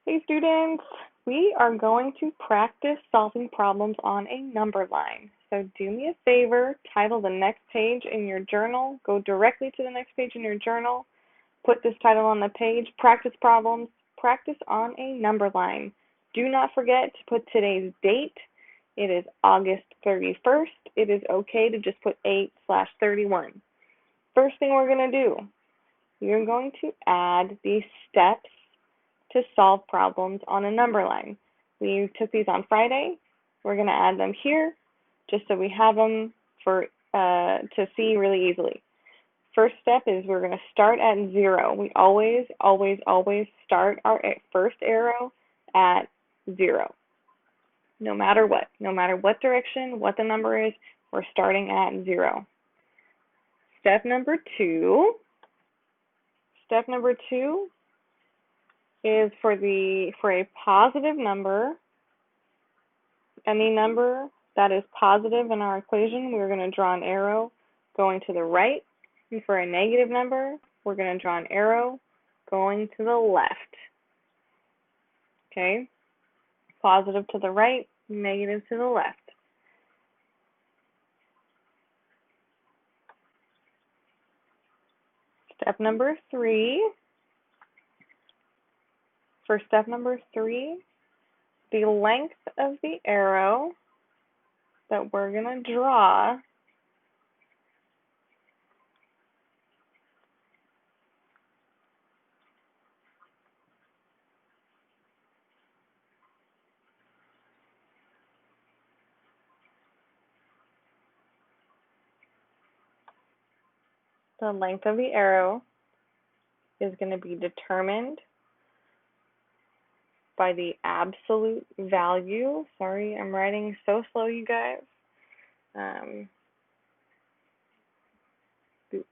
Hey students, we are going to practice solving problems on a number line. So do me a favor, title the next page in your journal, go directly to the next page in your journal, put this title on the page, practice problems, practice on a number line. Do not forget to put today's date. It is August 31st. It is okay to just put 8/31. First thing we're going to do, you're going to add these steps to solve problems on a number line. We took these on Friday. We're going to add them here just so we have them for to see really easily. First step is we're going to start at 0. We always start our first arrow at 0. No matter what direction, what the number is, we're starting at 0. Step number two is for a positive number, any number that is positive in our equation, we're going to draw an arrow going to the right. And for a negative number, we're going to draw an arrow going to the left. Okay? Positive to the right, negative to the left. Step number 3. For step number 3, the length of the arrow that we're going to draw is going to be determined by the absolute value. Sorry, I'm writing so slow, you guys. The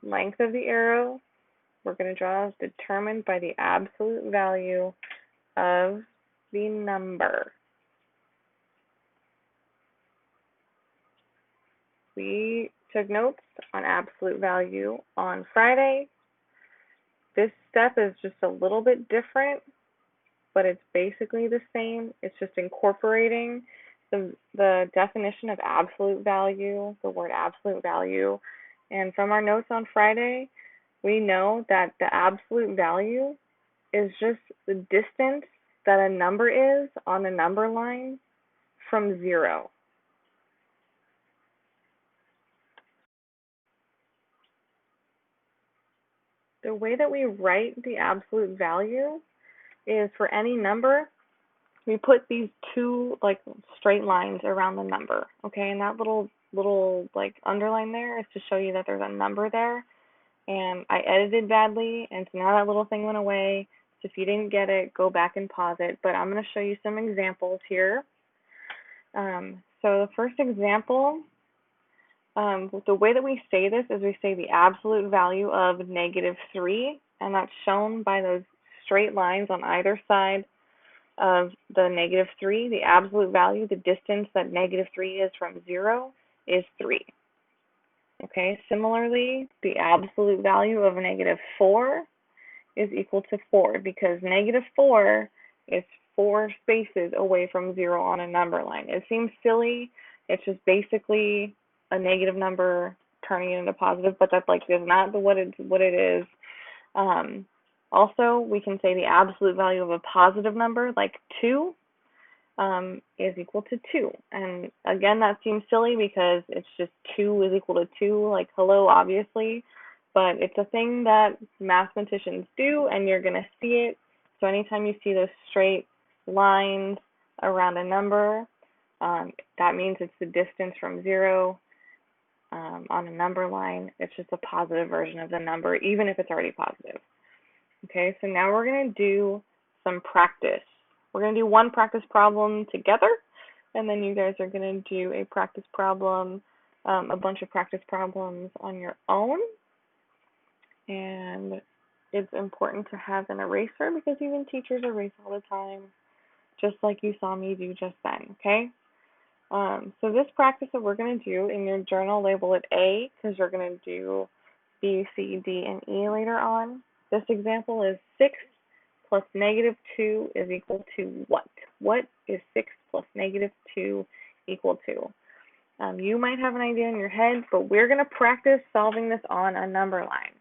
length of the arrow we're going to draw is determined by the absolute value of the number. We took notes on absolute value on Friday. This step is just a little bit different, but it's basically the same. It's just incorporating the definition of absolute value, the word absolute value. And from our notes on Friday, we know that the absolute value is just the distance that a number is on a number line from 0. The way that we write the absolute value is for any number, we put these two like straight lines around the number, okay? And that little like underline there is to show you that there's a number there. And I edited badly, and so now that little thing went away. So if you didn't get it, go back and pause it. But I'm going to show you some examples here. So the first example, the way that we say this is we say the absolute value of -3, and that's shown by those straight lines on either side of the -3. The absolute value, the distance that -3 is from 0, is 3. Okay, similarly, the absolute value of -4 is equal to 4 because -4 is 4 spaces away from 0 on a number line. It seems silly. It's just basically a negative number turning it into positive, but that's like is not what it is. Also, we can say the absolute value of a positive number, like 2, is equal to 2. And again, that seems silly because it's just 2 is equal to 2, like hello, obviously. But it's a thing that mathematicians do, and you're going to see it. So anytime you see those straight lines around a number, that means it's the distance from 0 on a number line. It's just a positive version of the number, even if it's already positive. Okay, so now we're going to do some practice. We're going to do one practice problem together, and then you guys are going to do a practice problem, a bunch of practice problems on your own. And it's important to have an eraser because even teachers erase all the time, just like you saw me do just then, okay? So this practice that we're going to do in your journal, label it A because you're going to do B, C, D, and E later on. This example is 6 plus negative 2 is equal to what? What is 6 plus negative 2 equal to? You might have an idea in your head, but we're going to practice solving this on a number line.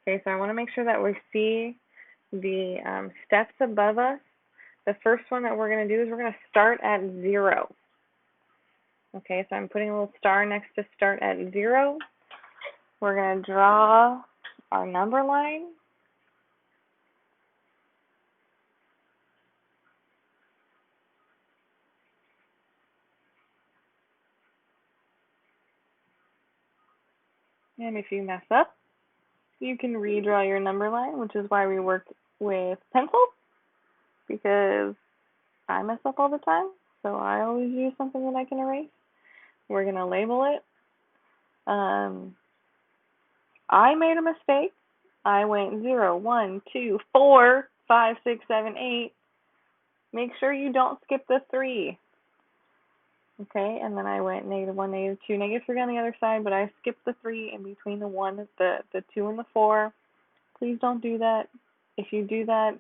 Okay, so I want to make sure that we see the steps above us. The first one that we're going to do is we're going to start at 0. Okay, so I'm putting a little star next to start at 0. We're going to draw our number line. And if you mess up, you can redraw your number line, which is why we work with pencils, because I mess up all the time, so I always use something that I can erase. We're going to label it. I made a mistake. I went 0, 1, 2, 4, 5, 6, 7, 8. Make sure you don't skip the 3. Okay, and then I went -1, -2, -3 on the other side, but I skipped the 3 in between the 1, the 2, and the 4. Please don't do that. If you do that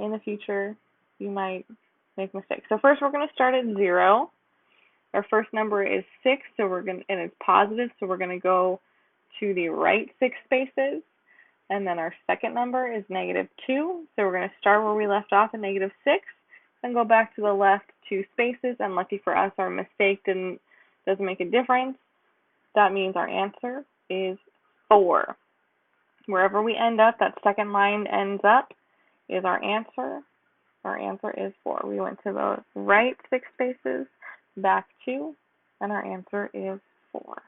in the future, you might make mistakes. So first we're going to start at 0. Our first number is 6, so and it's positive, so we're going to go to the right 6 spaces. And then our second number is -2, so we're going to start where we left off at -6, and go back to the left 2 spaces. And lucky for us, our mistake doesn't make a difference. That means our answer is 4. Wherever we end up, that second line ends up, is our answer. Our answer is 4. We went to the right 6 spaces, back 2, and our answer is 4.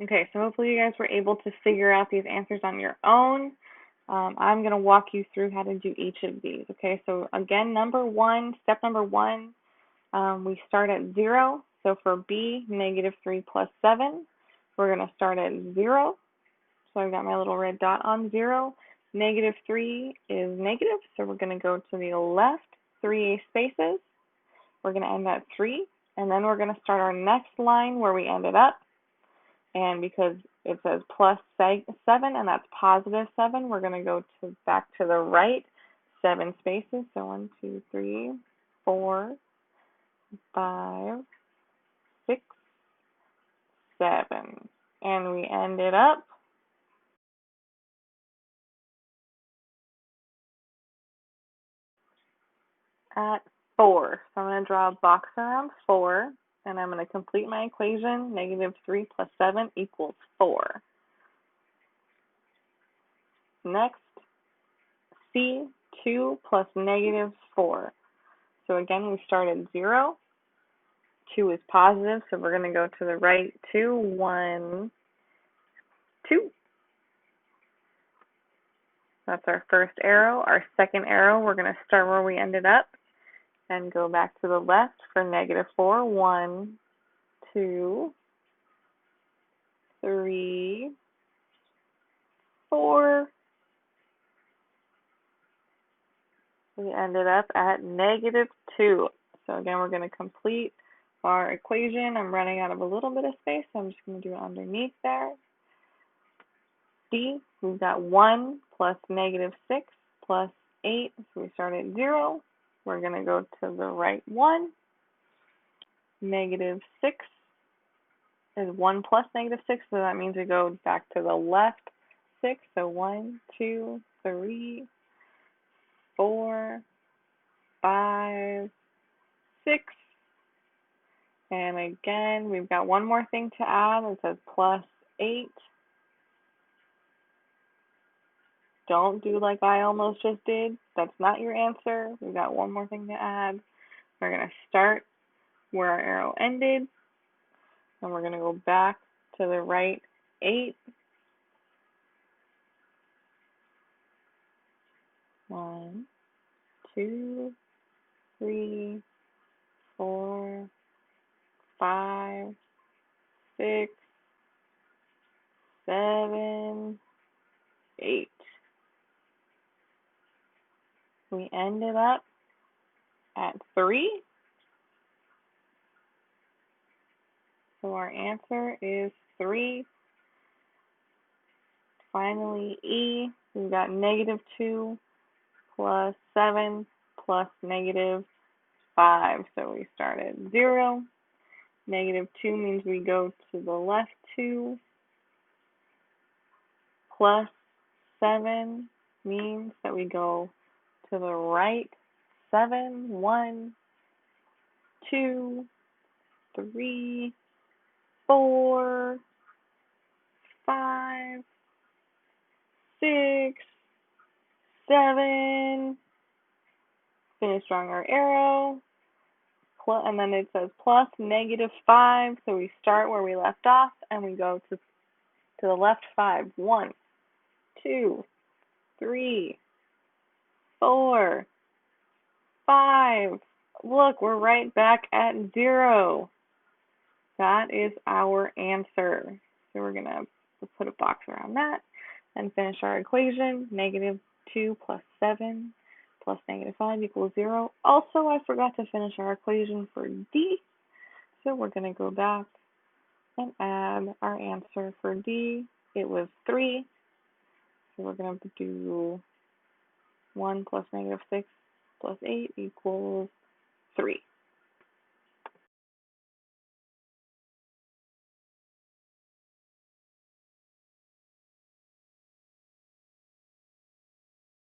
Okay, so hopefully you guys were able to figure out these answers on your own. I'm going to walk you through how to do each of these. Okay, so again, step number one, we start at 0. So for B, -3 plus 7, we're going to start at 0. So I've got my little red dot on 0. -3 is negative, so we're going to go to the left 3 spaces. We're going to end at 3, and then we're going to start our next line where we ended up. And because it says plus 7, and that's positive 7, we're going to go back to the right 7 spaces. So 1, 2, 3, 4, 5, 6, 7. And we ended up at 4. So I'm going to draw a box around 4, and I'm going to complete my equation. -3 plus 7 equals 4. Next, C, 2 plus -4. So again, we start at 0. 2 is positive, so we're going to go to the right 2, 1, 2. That's our first arrow. Our second arrow, we're going to start where we ended up and go back to the left for -4, 1, 2, 3, 4. We ended up at -2. So again, we're going to complete our equation. I'm running out of a little bit of space, so I'm just going to do it underneath there. D, we've got 1 plus -6 plus 8, so we start at 0. We're going to go to the right 1. -6 is 1 plus -6, so that means we go back to the left 6. So 1, 2, 3, 4, 5, 6. And again, we've got one more thing to add. It says plus 8. Don't do like I almost just did. That's not your answer. We've got one more thing to add. We're going to start where our arrow ended, and we're going to go back to the right 8. 1, 2, 3, 4, 5, 6, 7, 8. We ended up at 3. So our answer is 3. Finally, E, we've got -2 plus 7 plus -5. So we start at 0. -2 means we go to the left 2. Plus 7 means that we go to the right 7. 1, 2, 3, 4, 5, 6, 7. Finish drawing our arrow. And then it says plus -5. So we start where we left off and we go to the left 5. 1, 2, 3, 4, 5. Look, we're right back at 0. That is our answer. So we're going to put a box around that and finish our equation. -2 plus 7 plus -5 equals 0. Also, I forgot to finish our equation for D. So we're going to go back and add our answer for D. It was 3. So we're going to do 1 plus -6 plus 8 equals 3.